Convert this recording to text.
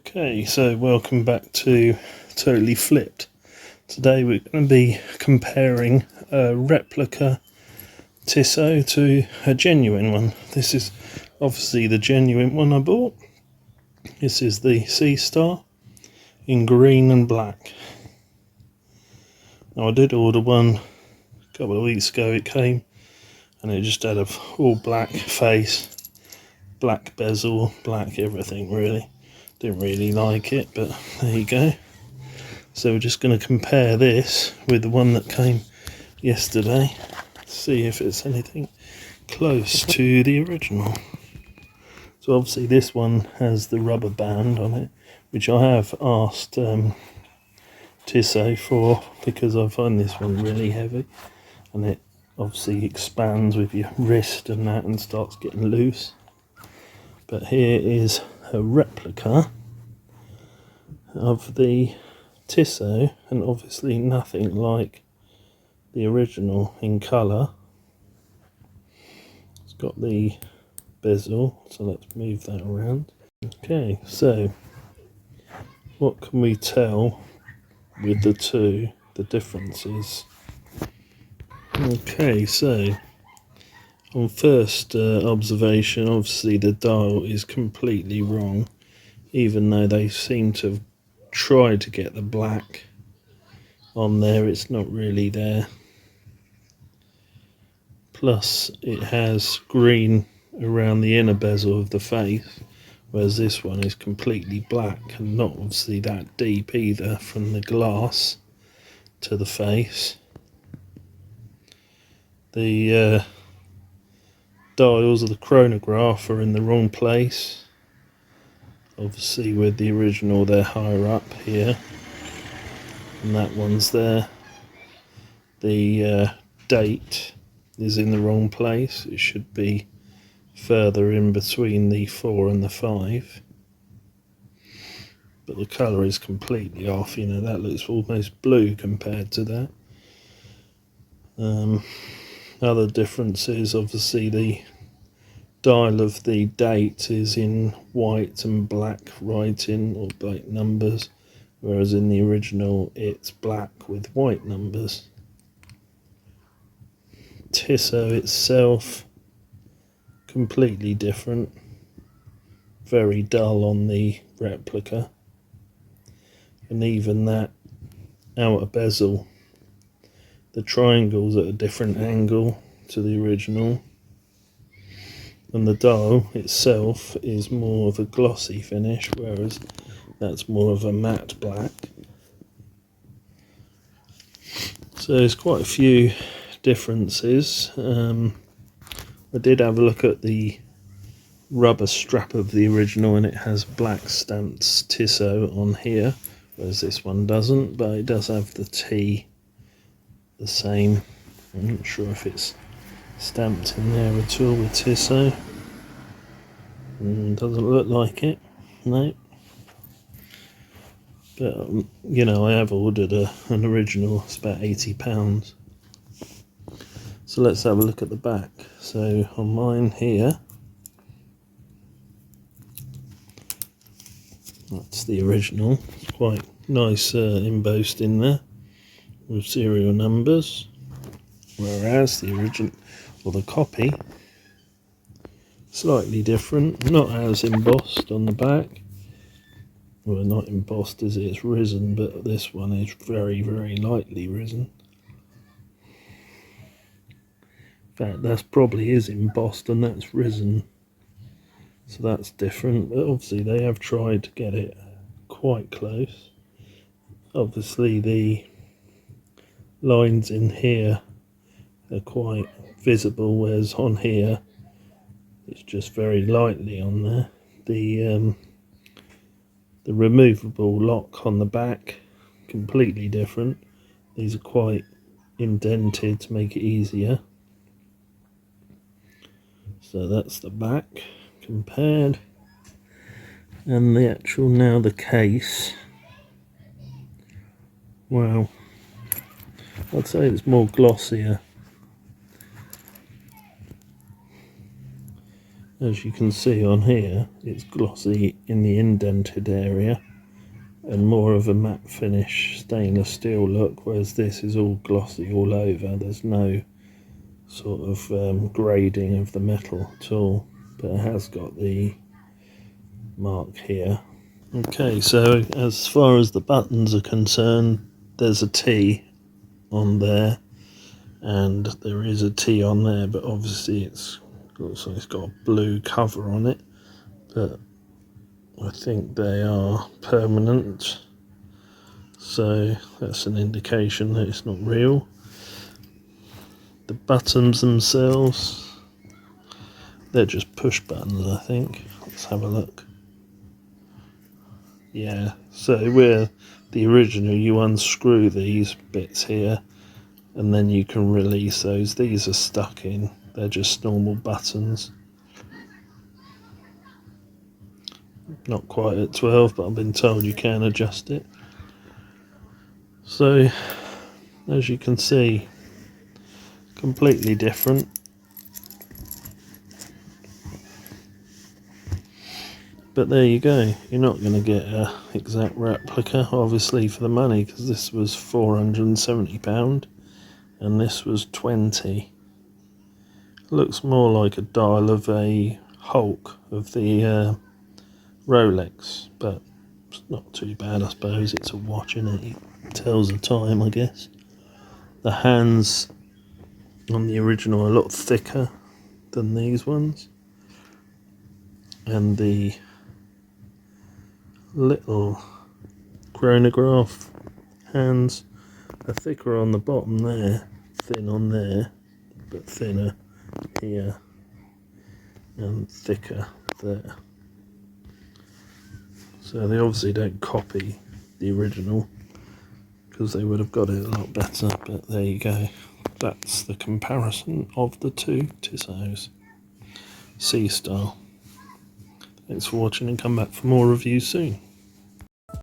Okay, so welcome back to Totally Flipped. Today we're going to be comparing a replica Tissot to a genuine one. This is obviously the genuine one I bought. This is the Seastar in green and black. Now I did order one a couple of weeks ago. It came and it just had a all black face, black bezel, black everything really. Didn't really like it, but there you go. So we're just going to compare this with the one that came yesterday, see if it's anything close to the original. So obviously this one has the rubber band on it, which I have asked Tissot for, because I find this one really heavy and it obviously expands with your wrist and that and starts getting loose. But here is a replica of the Tissot, and obviously nothing like the original in colour. It's got the bezel, so let's move that around. Okay, so what can we tell with the two, the differences? Okay, so on first observation, obviously the dial is completely wrong, even though they seem to have tried to get the black on there. It's not really there. Plus it has green around the inner bezel of the face, whereas this one is completely black and not obviously that deep either from the glass to the face. The dials of the chronograph are in the wrong place. Obviously with the original they're higher up here, and that one's there. The date is in the wrong place. It should be further in between the 4 and the 5. But the colour is completely off, you know, that looks almost blue compared to that. Other differences, obviously the dial of the date is in white and black writing, or black numbers, whereas in the original it's black with white numbers. Tissot itself, completely different, very dull on the replica, and even that outer bezel, the triangle's at a different angle to the original, and the dial itself is more of a glossy finish, whereas that's more of a matte black. So there's quite a few differences. I did have a look at the rubber strap of the original, and it has black stamped Tissot on here, whereas this one doesn't, but it does have the T the same. I'm not sure if it's stamped in there at all with Tissot. Doesn't look like it, no. But you know, I have ordered an original. It's about £80. So let's have a look at the back. So on mine here, that's the original. It's quite nice embossed in there with serial numbers, whereas the original, or the copy, slightly different, not as embossed on the back. Well, not embossed as it's risen, but this one is very, very lightly risen. In fact, that probably is embossed and that's risen, so that's different. But obviously they have tried to get it quite close. Obviously the lines in here are quite visible, whereas on here it's just very lightly on there. The removable lock on the back, completely different. These are quite indented to make it easier. So that's the back compared, and the actual, now the case, well, I'd say it's more glossier. as you can see on here, it's glossy in the indented area and more of a matte finish stainless steel look, whereas this is all glossy all over. There's no sort of grading of the metal at all, but it has got the mark here. Okay, so as far as the buttons are concerned, there's a T on there and there is a T on there, but obviously it's got a blue cover on it, but I think they are permanent, so that's an indication that it's not real. The buttons themselves, they're just push buttons, I think. Let's have a look. Yeah, so where the original, you unscrew these bits here and then you can release those. These are stuck in, they're just normal buttons. Not quite at 12, but I've been told you can adjust it. So as you can see, completely different. But there you go, you're not going to get an exact replica, obviously, for the money, because this was £470 and this was 20. Looks more like a dial of a Hulk of the Rolex, but it's not too bad, I suppose. It's a watch, innit? It tells the time, I guess. The hands on the original are a lot thicker than these ones, and the little chronograph hands are thicker on the bottom there, thin on there, but thinner here and thicker there. So they obviously don't copy the original, because they would have got it a lot better, but there you go. That's the comparison of the two Tissot Seastar. Thanks for watching and come back for more reviews soon.